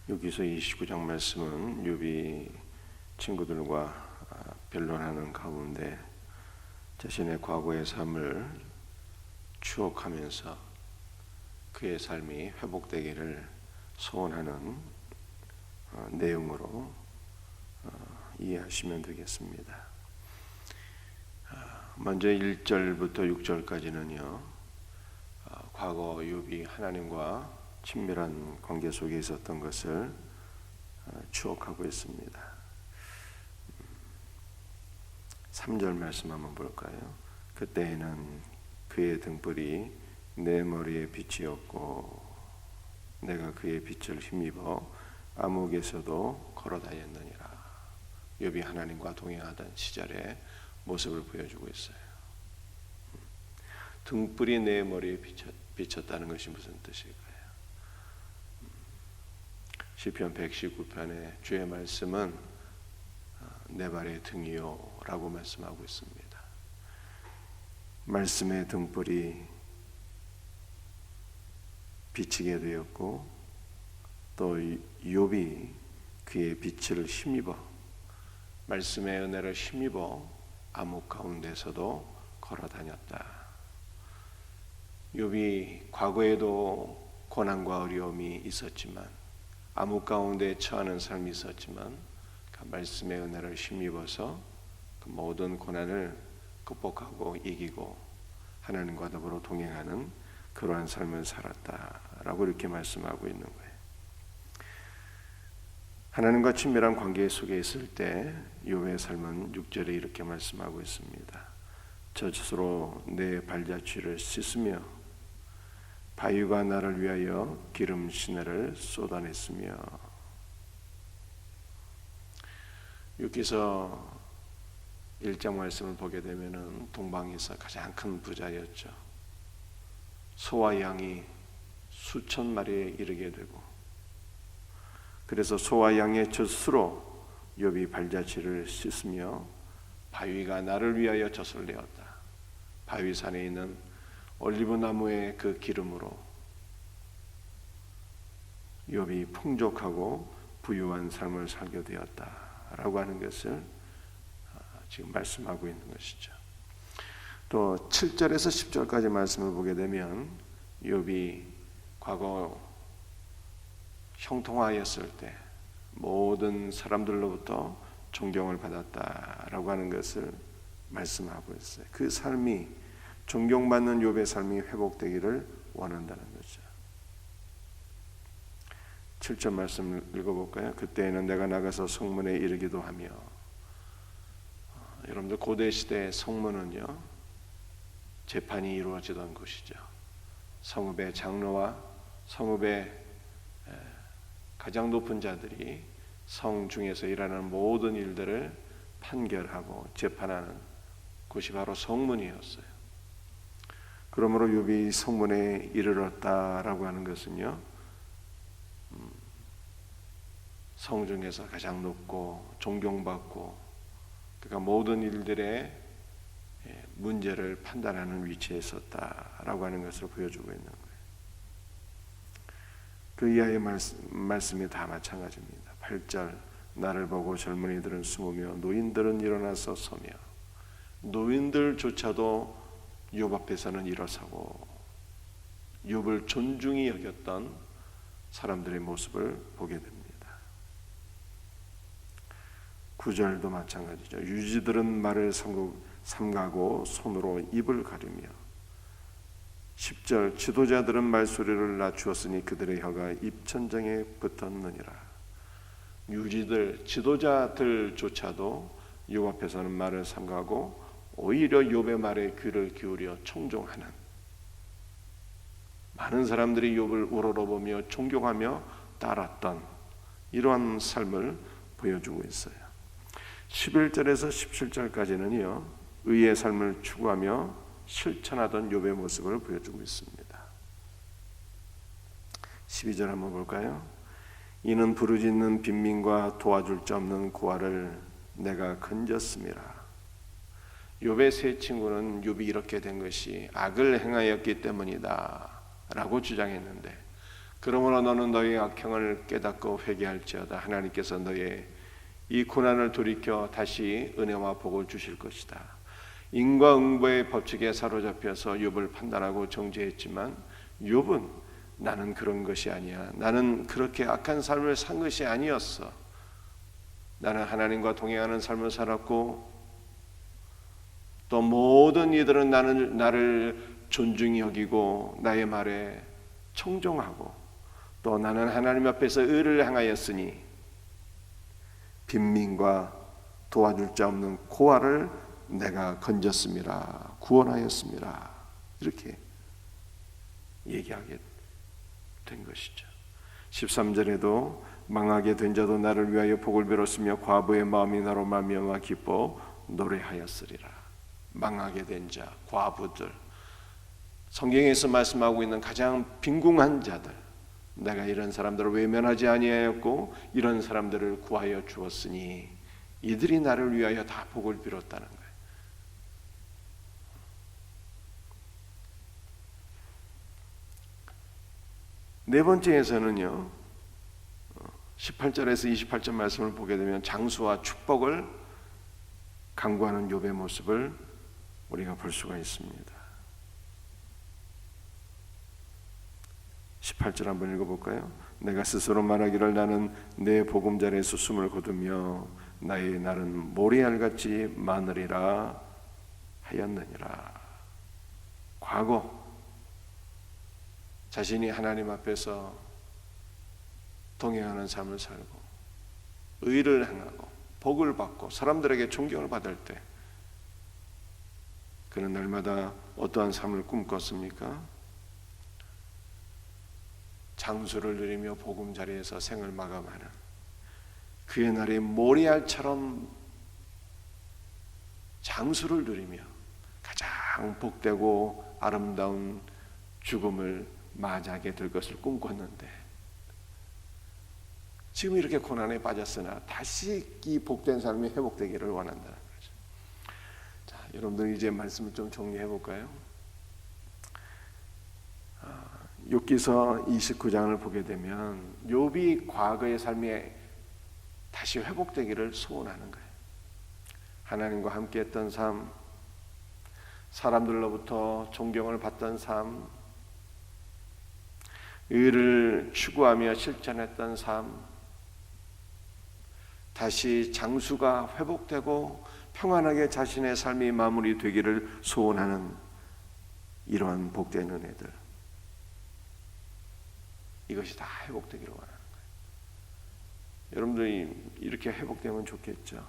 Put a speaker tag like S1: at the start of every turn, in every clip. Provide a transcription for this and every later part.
S1: 여기서 29장 말씀은 욥이 친구들과 변론하는 가운데 자신의 과거의 삶을 추억하면서 그의 삶이 회복되기를 소원하는 내용으로 이해하시면 되겠습니다. 먼저 1절부터 6절까지는요, 과거 욥이 하나님과 친밀한 관계 속에 있었던 것을 추억하고 있습니다. 3절 말씀 한번 볼까요? 그때에는 그의 등불이 내 머리에 빛이었고 내가 그의 빛을 힘입어 암흑에서도 걸어다녔느니라. 욥이 하나님과 동행하던 시절의 모습을 보여주고 있어요. 등불이 내 머리에 비쳤다는 것이 무슨 뜻일까요? 시편 119편의 주의 말씀은 내 발의 등이요 라고 말씀하고 있습니다. 말씀의 등불이 비치게 되었고 또 욥이 그의 빛을 힘입어 말씀의 은혜를 힘입어 암흑 가운데서도 걸어다녔다. 욥이 과거에도 고난과 어려움이 있었지만 암흑 가운데 처하는 삶이 있었지만 그 말씀의 은혜를 힘입어서 그 모든 고난을 극복하고 이기고 하나님과 더불어 동행하는 그러한 삶을 살았다라고 이렇게 말씀하고 있는 거예요. 하나님과 친밀한 관계 속에 있을 때 욥의 삶은 6절에 이렇게 말씀하고 있습니다. 저 스스로 내 발자취를 씻으며 바위가 나를 위하여 기름 시내를 쏟아냈으며. 여기서 1장 말씀을 보게 되면은 동방에서 가장 큰 부자였죠. 소와 양이 수천 마리에 이르게 되고, 그래서 소와 양의 젖으로 욥이 발자취를 씻으며 바위가 나를 위하여 젖을 내었다. 바위산에 있는 올리브 나무의 그 기름으로 욥이 풍족하고 부유한 삶을 살게 되었다라고 하는 것을 지금 말씀하고 있는 것이죠. 또 7절에서 10절까지 말씀을 보게 되면 욥이 과거 형통하였을 때 모든 사람들로부터 존경을 받았다라고 하는 것을 말씀하고 있어요. 그 삶이 존경받는 욥의 삶이 회복되기를 원한다는 거죠. 7절 말씀 읽어볼까요? 그때에는 내가 나가서 성문에 이르기도 하며. 여러분들 고대 시대 성문은요, 재판이 이루어지던 곳이죠. 성읍의 장로와 성읍의 가장 높은 자들이 성 중에서 일하는 모든 일들을 판결하고 재판하는 곳이 바로 성문이었어요. 그러므로 욥이 성문에 이르렀다라고 하는 것은요, 성 중에서 가장 높고 존경받고, 그러니까 모든 일들의 문제를 판단하는 위치에 있었다라고 하는 것을 보여주고 있는 거예요. 그 이하의 말씀이 다 마찬가지입니다. 8절 나를 보고 젊은이들은 숨으며 노인들은 일어나서 서며. 노인들조차도 욥 앞에서는 일어서고 욥을 존중히 여겼던 사람들의 모습을 보게 됩니다. 9절도 마찬가지죠. 유지들은 말을 삼가고 손으로 입을 가리며. 10절 지도자들은 말소리를 낮추었으니 그들의 혀가 입천장에 붙었느니라. 유지들, 지도자들조차도 욥 앞에서는 말을 삼가고 오히려 욥의 말에 귀를 기울여 청종하는, 많은 사람들이 욥을 우러러보며 존경하며 따랐던 이러한 삶을 보여주고 있어요. 11절에서 17절까지는요, 의의 삶을 추구하며 실천하던 욥의 모습을 보여주고 있습니다. 12절 한번 볼까요? 이는 부르짖는 빈민과 도와줄 자 없는 고아를 내가 건졌음이라. 욥의 세 친구는 욥이 이렇게 된 것이 악을 행하였기 때문이다 라고 주장했는데, 그러므로 너는 너의 악행을 깨닫고 회개할지어다. 하나님께서 너의 이 고난을 돌이켜 다시 은혜와 복을 주실 것이다. 인과응보의 법칙에 사로잡혀서 욥을 판단하고 정죄했지만 욥은 나는 그런 것이 아니야. 나는 그렇게 악한 삶을 산 것이 아니었어. 나는 하나님과 동행하는 삶을 살았고 또 모든 이들은 나를 존중히 여기고 나의 말에 청종하고 또 나는 하나님 앞에서 의를 행하였으니 빈민과 도와줄 자 없는 고아를 내가 건졌음이라 구원하였음이라 이렇게 얘기하게 된 것이죠. 13절에도 망하게 된 자도 나를 위하여 복을 빌었으며 과부의 마음이 나로 말미암아 기뻐 노래하였으리라. 망하게 된 자, 과부들, 성경에서 말씀하고 있는 가장 빈궁한 자들, 내가 이런 사람들을 외면하지 아니하였고 이런 사람들을 구하여 주었으니 이들이 나를 위하여 다 복을 빌었다는 거예요. 네 번째에서는요, 18절에서 28절 말씀을 보게 되면 장수와 축복을 강구하는 욥의 모습을 우리가 볼 수가 있습니다. 18절 한번 읽어볼까요? 내가 스스로 말하기를 나는 내 보금자리에서 숨을 거두며 나의 날은 모래알같이 많으리라 하였느니라. 과거 자신이 하나님 앞에서 동행하는 삶을 살고 의를 행하고 복을 받고 사람들에게 존경을 받을 때 그는 날마다 어떠한 삶을 꿈꿨습니까? 장수를 누리며 보금자리에서 생을 마감하는 그의 날이 모래알처럼 장수를 누리며 가장 복되고 아름다운 죽음을 맞이하게 될 것을 꿈꿨는데 지금 이렇게 고난에 빠졌으나 다시 이 복된 삶이 회복되기를 원한다는 거죠. 자, 여러분들 이제 말씀을 좀 정리해 볼까요? 욥기서 29장을 보게 되면 욥이 과거의 삶이 다시 회복되기를 소원하는 거예요. 하나님과 함께했던 삶, 사람들로부터 존경을 받던 삶, 의를 추구하며 실천했던 삶, 다시 장수가 회복되고 평안하게 자신의 삶이 마무리되기를 소원하는 이러한 복된 은혜들, 이것이 다 회복되기를 원하는 거예요. 여러분들이 이렇게 회복되면 좋겠죠.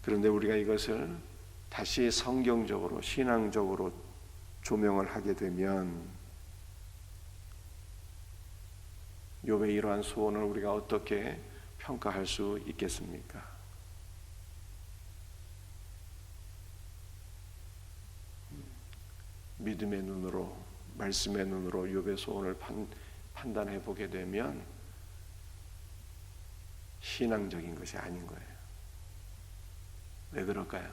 S1: 그런데 우리가 이것을 다시 성경적으로 신앙적으로 조명을 하게 되면 욥의 이러한 소원을 우리가 어떻게 평가할 수 있겠습니까? 믿음의 눈으로, 말씀의 눈으로 욥의 소원을 판단해 보게 되면 신앙적인 것이 아닌 거예요. 왜 그럴까요?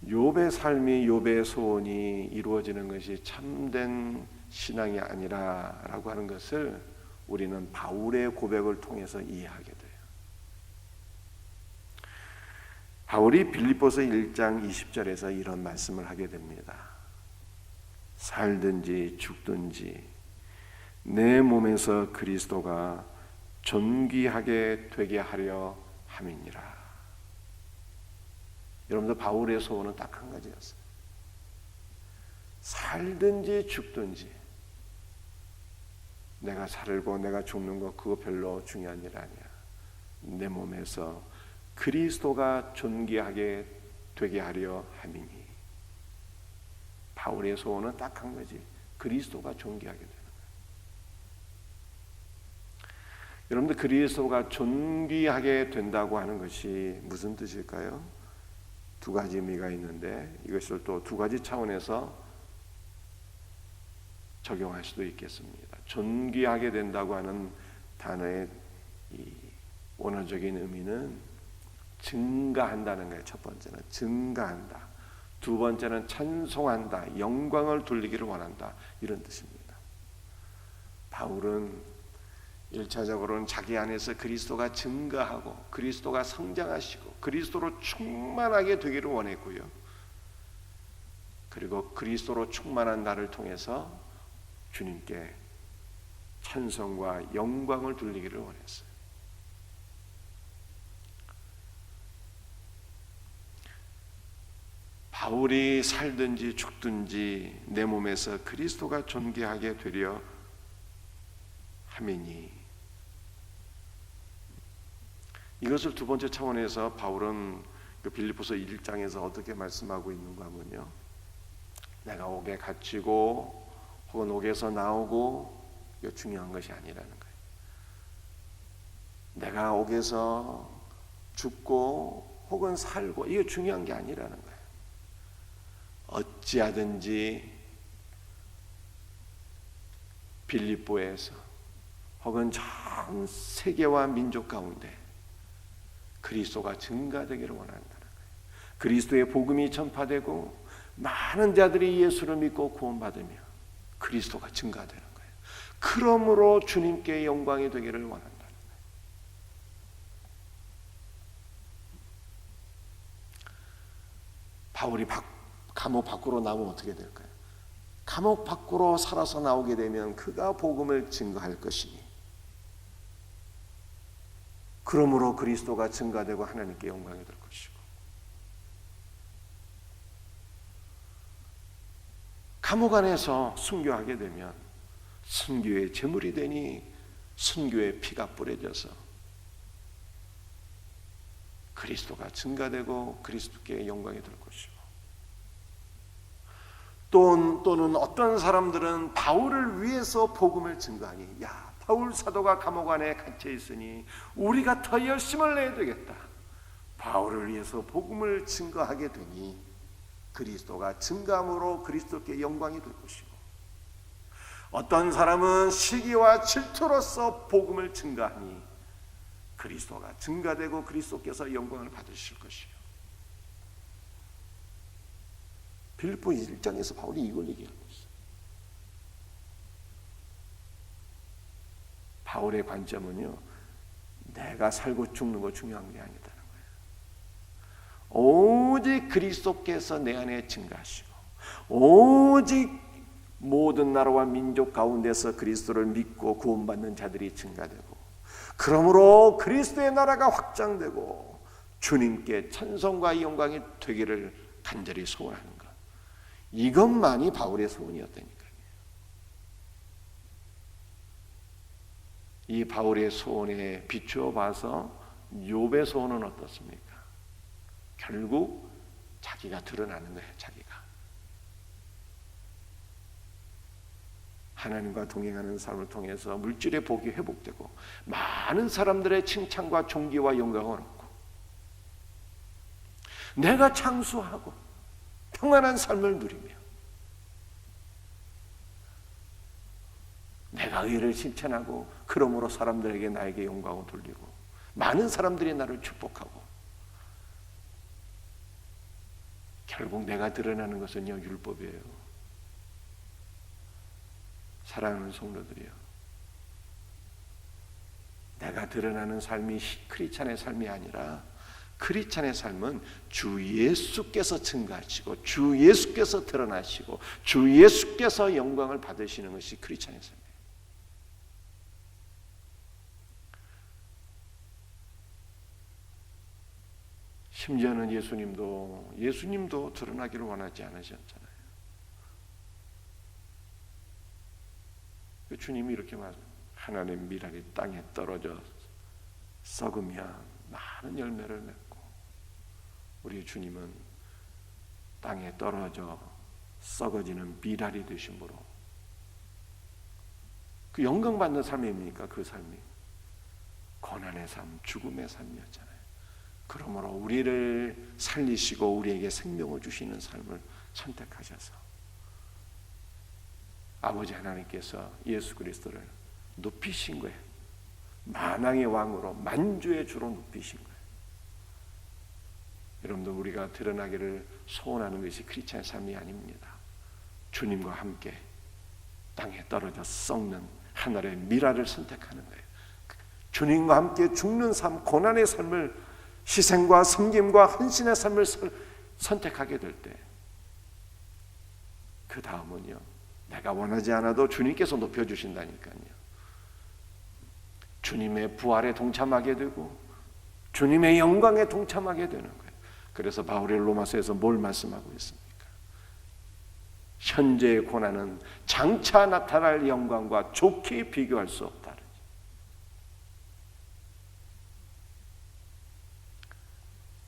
S1: 욥의 삶이, 욥의 소원이 이루어지는 것이 참된 신앙이 아니라라고 하는 것을 우리는 바울의 고백을 통해서 이해하게 돼요. 바울이 빌립보서 1장 20절에서 이런 말씀을 하게 됩니다. 살든지 죽든지 내 몸에서 그리스도가 존귀하게 되게 하려 함이니라. 여러분들 바울의 소원은 딱 한 가지였어요. 살든지 죽든지 내가 살고 내가 죽는 거 그거 별로 중요한 일 아니야. 내 몸에서 그리스도가 존귀하게 되게 하려 함이니. 바울의 소원은 딱 한 가지. 그리스도가 존귀하게 되는 거예요. 여러분들 그리스도가 존귀하게 된다고 하는 것이 무슨 뜻일까요? 두 가지 의미가 있는데 이것을 또 두 가지 차원에서 적용할 수도 있겠습니다. 존귀하게 된다고 하는 단어의 이 원어적인 의미는 증가한다는 거예요. 첫 번째는 증가한다. 두 번째는 찬송한다, 영광을 돌리기를 원한다, 이런 뜻입니다. 바울은 1차적으로는 자기 안에서 그리스도가 증가하고 그리스도가 성장하시고 그리스도로 충만하게 되기를 원했고요. 그리고 그리스도로 충만한 나를 통해서 주님께 찬송과 영광을 돌리기를 원했어요. 바울이 살든지 죽든지 내 몸에서 그리스도가 존귀하게 되려 함이니, 이것을 두 번째 차원에서 바울은 그 빌립보서 1장에서 어떻게 말씀하고 있는가 하면요, 내가 옥에 갇히고 혹은 옥에서 나오고 이거 중요한 것이 아니라는 거예요. 내가 옥에서 죽고 혹은 살고 이거 중요한 게 아니라는 거예요. 어찌하든지 빌립보에서 혹은 전 세계와 민족 가운데 그리스도가 증가되기를 원한다는 거예요. 그리스도의 복음이 전파되고 많은 자들이 예수를 믿고 구원받으며 그리스도가 증가되는 거예요. 그러므로 주님께 영광이 되기를 원한다는 거예요. 바울이 감옥 밖으로 나오면 어떻게 될까요? 감옥 밖으로 살아서 나오게 되면 그가 복음을 증거할 것이니, 그러므로 그리스도가 증가되고 하나님께 영광이 될 것이고, 감옥 안에서 순교하게 되면 순교의 제물이 되니 순교의 피가 뿌려져서 그리스도가 증가되고 그리스도께 영광이 될 것이고, 또는 어떤 사람들은 바울을 위해서 복음을 증거하니, 야, 바울 사도가 감옥 안에 갇혀 있으니 우리가 더 열심을 내야 되겠다. 바울을 위해서 복음을 증거하게 되니 그리스도가 증감으로 그리스도께 영광이 될 것이고, 어떤 사람은 시기와 질투로서 복음을 증거하니 그리스도가 증가되고 그리스도께서 영광을 받으실 것이요. 빌립보 1장에서 바울이 이걸 얘기하고 있어요. 바울의 관점은요, 내가 살고 죽는 거 중요한 게 아니다는 거예요. 오직 그리스도께서 내 안에 증가하시고 오직 모든 나라와 민족 가운데서 그리스도를 믿고 구원받는 자들이 증가되고, 그러므로 그리스도의 나라가 확장되고 주님께 찬송과 영광이 되기를 간절히 소원하는 것, 이것만이 바울의 소원이었다니까요. 이 바울의 소원에 비추어 봐서 욥의 소원은 어떻습니까? 결국 자기가 드러나는 거예요. 자기가 하나님과 동행하는 삶을 통해서 물질의 복이 회복되고 많은 사람들의 칭찬과 존귀와 영광을 얻고 내가 창수하고 평안한 삶을 누리며 내가 의를 실천하고 그러므로 사람들에게 나에게 영광을 돌리고 많은 사람들이 나를 축복하고, 결국 내가 드러나는 것은요, 율법이에요. 사랑하는 성도들이요, 내가 드러나는 삶이 크리스찬의 삶이 아니라 크리스찬의 삶은 주 예수께서 증가하시고 주 예수께서 드러나시고 주 예수께서 영광을 받으시는 것이 크리스찬의 삶이에요. 심지어는 예수님도 드러나기를 원하지 않으셨잖아요. 주님이 이렇게 말해요. 하나님의 미랄이 땅에 떨어져 썩으면 많은 열매를 맺고, 우리 주님은 땅에 떨어져 썩어지는 미랄이 되심으로 그 영광 받는 삶입니까? 그 삶이 고난의 삶, 죽음의 삶이었잖아요. 그러므로 우리를 살리시고 우리에게 생명을 주시는 삶을 선택하셔서 아버지 하나님께서 예수 그리스도를 높이신 거예요. 만왕의 왕으로 만주의 주로 높이신 거예요. 여러분들 우리가 드러나기를 소원하는 것이 크리스찬의 삶이 아닙니다. 주님과 함께 땅에 떨어져 썩는 하늘의 미라를 선택하는 거예요. 주님과 함께 죽는 삶, 고난의 삶을, 희생과 섬김과 헌신의 삶을 선택하게 될 때, 그 다음은요, 내가 원하지 않아도 주님께서 높여주신다니까요. 주님의 부활에 동참하게 되고 주님의 영광에 동참하게 되는 거예요. 그래서 바울이 로마서에서 뭘 말씀하고 있습니까? 현재의 고난은 장차 나타날 영광과 좋게 비교할 수 없다.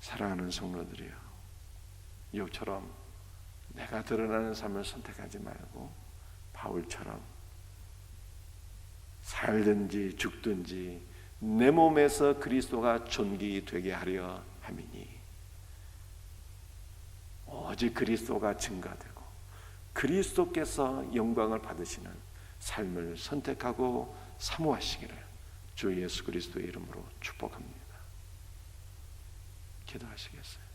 S1: 사랑하는 성도들이여, 욥처럼 내가 드러나는 삶을 선택하지 말고 바울처럼 살든지 죽든지 내 몸에서 그리스도가 존귀되게 하려 함이니, 오직 그리스도가 증가되고 그리스도께서 영광을 받으시는 삶을 선택하고 사모하시기를 주 예수 그리스도의 이름으로 축복합니다. 기도하시겠어요?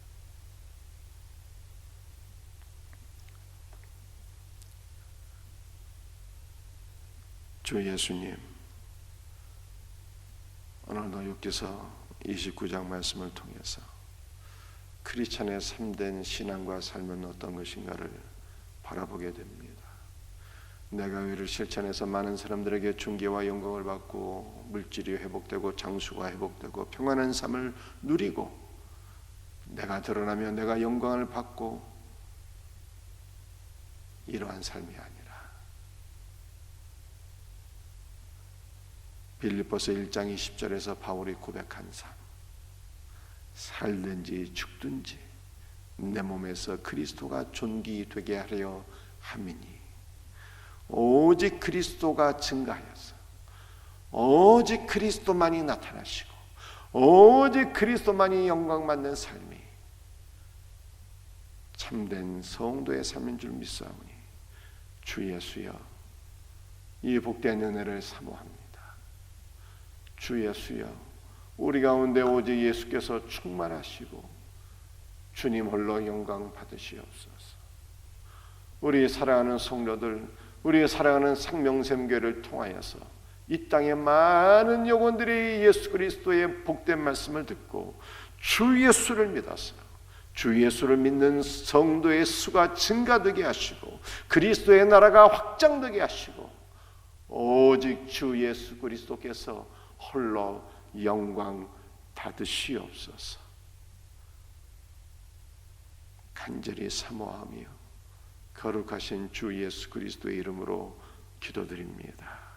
S1: 주 예수님, 오늘도 욥기서 29장 말씀을 통해서 크리스찬의 참된 신앙과 삶은 어떤 것인가를 바라보게 됩니다. 내가 의를 실천해서 많은 사람들에게 존귀와 영광을 받고 물질이 회복되고 장수가 회복되고 평안한 삶을 누리고 내가 드러나면 내가 영광을 받고 이러한 삶이 아니라 빌립보서 1장 20절에서 바울이 고백한 삶, 살든지 죽든지 내 몸에서 그리스도가 존귀되게 하려 함이니, 오직 그리스도가 증가하여서 오직 그리스도만이 나타나시고 오직 그리스도만이 영광받는 삶이 참된 성도의 삶인 줄 믿사오니 주 예수여, 이 복된 은혜를 사모합니다. 주 예수여, 우리 가운데 오직 예수께서 충만하시고 주님 홀로 영광 받으시옵소서. 우리 사랑하는 성도들, 우리 사랑하는 생명샘교회를 통하여서 이 땅의 많은 영혼들이 예수 그리스도의 복된 말씀을 듣고 주 예수를 믿어서 주 예수를 믿는 성도의 수가 증가되게 하시고 그리스도의 나라가 확장되게 하시고 오직 주 예수 그리스도께서 홀로 영광 받으시옵소서. 간절히 사모하며 거룩하신 주 예수 그리스도의 이름으로 기도드립니다.